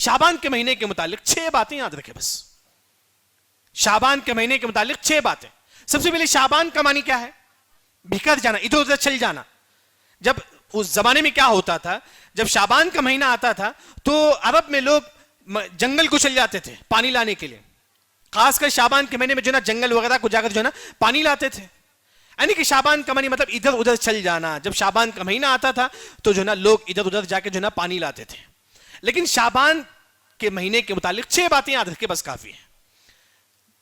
شعبان کے مہینے کے متعلق 6 باتیں یاد رکھیں بس. شعبان کے مہینے کے متعلق 6 باتیں. سب سے پہلے شعبان کا معنی کیا ہے؟ بکھر جانا، ادھر ادھر چل جانا. جب اس زمانے میں کیا ہوتا تھا، جب شعبان کا مہینہ آتا تھا تو عرب میں لوگ جنگل کو چل جاتے تھے پانی لانے کے لیے. خاص کر شعبان کے مہینے میں جو نا جنگل وغیرہ کو جا کر جو نا پانی لاتے تھے. یعنی کہ شعبان کا معنی مطلب ادھر ادھر چل جانا. جب شعبان کا مہینہ آتا تھا تو جو نا لوگ ادھر ادھر جا کے جو نا پانی لاتے تھے. لیکن شعبان کے مہینے کے متعلق 6 باتیں یاد رکھ کے بس کافی ہے.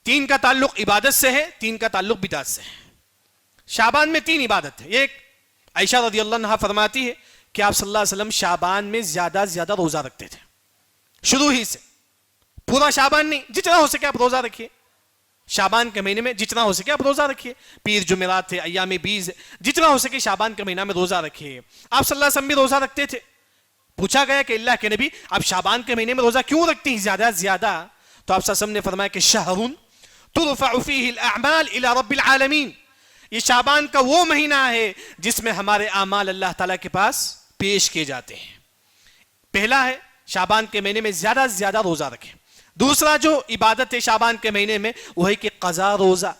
3 کا تعلق عبادت سے ہے، 3 کا تعلق بدعت سے ہے. شعبان میں 3 عبادت ہے. ایک عائشہ رضی اللہ عنہا فرماتی ہے کہ آپ صلی اللہ علیہ وسلم شعبان میں زیادہ زیادہ روزہ رکھتے تھے. شروع ہی سے، پورا شعبان نہیں، جتنا ہو سکے آپ روزہ رکھیے. شعبان کے مہینے میں جتنا ہو سکے آپ روزہ رکھیے. پیر جمعرات تھے، ایام بیز، جتنا ہو سکے شعبان کے مہینہ میں روزہ رکھیے. آپ صلی اللہ علیہ وسلم بھی روزہ رکھتے تھے. پوچھا گیا کہ اللہ کے نبی آپ شعبان کے مہینے میں روزہ کیوں رکھتے ہیں زیادہ زیادہ؟ تو آپ صلی اللہ علیہ وسلم نے فرمایا کہ شہر ترفع فیہ الاعمال الی رب العالمین. یہ شعبان کا وہ مہینہ ہے جس میں ہمارے اعمال اللہ تعالیٰ کے پاس پیش کیے جاتے ہیں. پہلا ہے شعبان کے مہینے میں زیادہ سے زیادہ روزہ رکھیں. دوسرا جو عبادت ہے شعبان کے مہینے میں وہ ہے کہ قضا روزہ.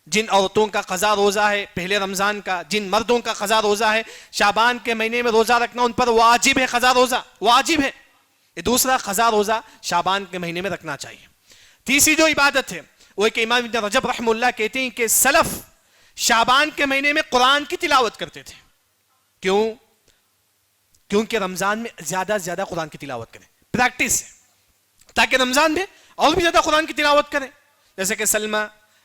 جن عورتوں کا قضا روزہ ہے پہلے رمضان کا، جن مردوں کا قضا روزہ ہے شعبان کے مہینے میں روزہ رکھنا ان پر واجب ہے. قضا روزہ واجب ہے. یہ دوسرا قضا روزہ شعبان کے مہینے میں رکھنا چاہیے. تیسری جو عبادت ہے وہ ہے کہ امام ابن رجب رحمہ اللہ کہتے ہیں کہ سلف شعبان کے مہینے میں قرآن کی تلاوت کرتے تھے. کیوں؟ کیونکہ رمضان میں زیادہ سے زیادہ قرآن کی تلاوت کریں. پریکٹس ہے تاکہ رمضان میں اور بھی زیادہ قرآن کی تلاوت کریں. جیسے کہ سلمہ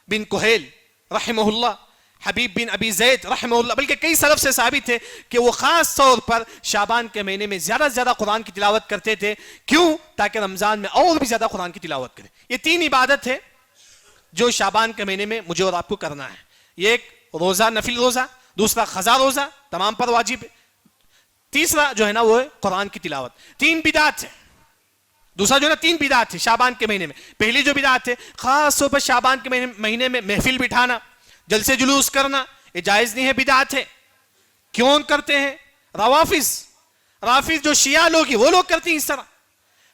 بن کہیل رحمہ اللہ، حبیب بن ابی زید رحمہ اللہ، بلکہ کئی سلف سے ثابت ہے کہ وہ خاص طور پر شعبان کے مہینے میں زیادہ سے زیادہ قرآن کی تلاوت کرتے تھے. کیوں؟ تاکہ رمضان میں اور بھی زیادہ قرآن کی تلاوت کریں. یہ 3 عبادت ہے جو شعبان کے مہینے میں مجھے اور آپ کو کرنا ہے. یہ ایک روزہ، نفل روزہ. دوسرا قضا روزہ، تمام پر واجب ہے. تیسرا جو ہے نا وہ ہے قرآن کی تلاوت. 3 بدعات ہے. دوسرا جو ہے نا 3 بدعات ہے شعبان کے مہینے میں. پہلی جو بدعات ہے خاص طور پر شعبان کے مہینے میں محفل بٹھانا، جلسے جلوس کرنا، یہ جائز نہیں ہے، بدعات ہے. کیوں کرتے ہیں؟ رافض جو شیعہ لوگ ہیں وہ لوگ کرتے ہیں اس طرح.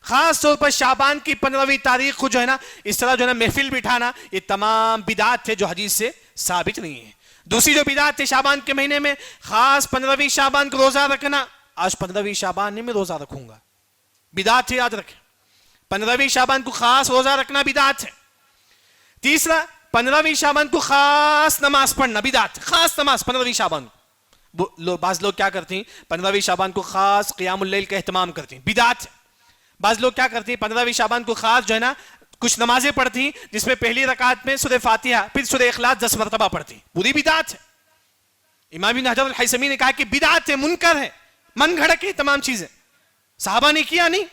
خاص طور پر شعبان کی 15ویں تاریخ کو جو ہے نا اس طرح جو ہے نا محفل بٹھانا، یہ تمام بدعات ہے جو حدیث سے ثابت نہیں ہے. دوسری جو بدعت ہے شعبان کے مہینے میں خاص 15ویں شعبان کو روزہ رکھنا. آج 15ویں شعبان میں روزہ رکھوں گا، بدعت ہے، یاد رکھیں. 15ویں شعبان کو خاص روزہ رکھنا بدعت ہے. تیسرا 15ویں شعبان کو خاص نماز پڑھنا بدعت. خاص نماز 15ویں شعبان. بعض لوگ کیا کرتے ہیں 15ویں شعبان کو خاص قیام اللیل کا اہتمام کرتے ہیں، بدعت. بعض لوگ کیا کرتے ہیں 15ویں شعبان کو خاص جو ہے نا کچھ نمازیں پڑھتی ہیں جس میں پہلی رکعت میں سورہ فاتحہ پھر سورہ اخلاص 10 مرتبہ پڑھتی ہیں، پوری بدعت ہے. امام ابن حجر الحیثمی نے کہا کہ بدعت ہے، منکر ہے، من گھڑک ہے تمام چیزیں. صحابہ نے کیا نہیں.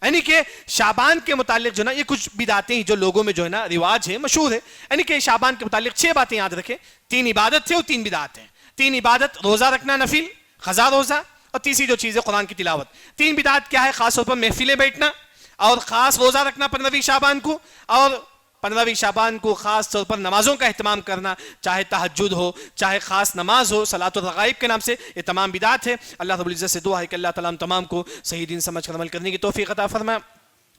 یعنی کہ شعبان کے متعلق جو نا یہ کچھ بدعتیں ہیں جو لوگوں میں جو ہے نا رواج ہے، مشہور ہے. یعنی کہ شعبان کے متعلق 6 باتیں یاد رکھیں. 3 عبادت ہے اور 3 بدعت ہیں. 3 عبادت روزہ رکھنا نفل، قضا روزہ، اور تیسری جو چیز ہے قرآن کی تلاوت. 3 بدعت کیا ہے؟ خاص طور پر محفلیں بیٹھنا اور خاص روزہ رکھنا 15ویں شعبان کو، اور 15ویں شعبان کو خاص طور پر نمازوں کا اہتمام کرنا، چاہے تہجد ہو چاہے خاص نماز ہو صلاۃ الرغائب کے نام سے. یہ تمام بدعت ہے. اللہ رب العزت سے دعا ہے کہ اللہ تعالیٰ ہم تمام کو صحیح دین سمجھ کر عمل کرنے کی توفیق عطا فرمائے.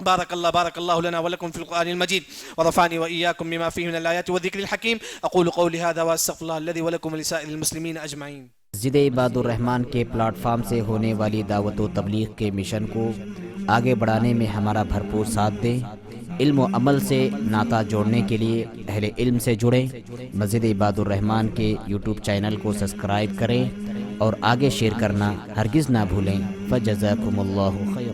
بارك الله لنا ولكم في القرآن المجيد ورفعني وإياكم بما فيه من الآيات والذكر الحكيم. أقول قولي هذا وأستغفر الله الذي ولكم ولسائر المسلمين أجمعين. مسجد عباد الرحمن کے پلیٹ فارم سے ہونے والی دعوت و تبلیغ کے مشن کو آگے بڑھانے میں ہمارا بھرپور ساتھ دیں. علم و عمل سے ناطہ جوڑنے کے لیے اہل علم سے جڑیں. مسجد عباد الرحمن کے یوٹیوب چینل کو سبسکرائب کریں اور آگے شیئر کرنا ہرگز نہ بھولیں. فجزاکم اللہ خیر.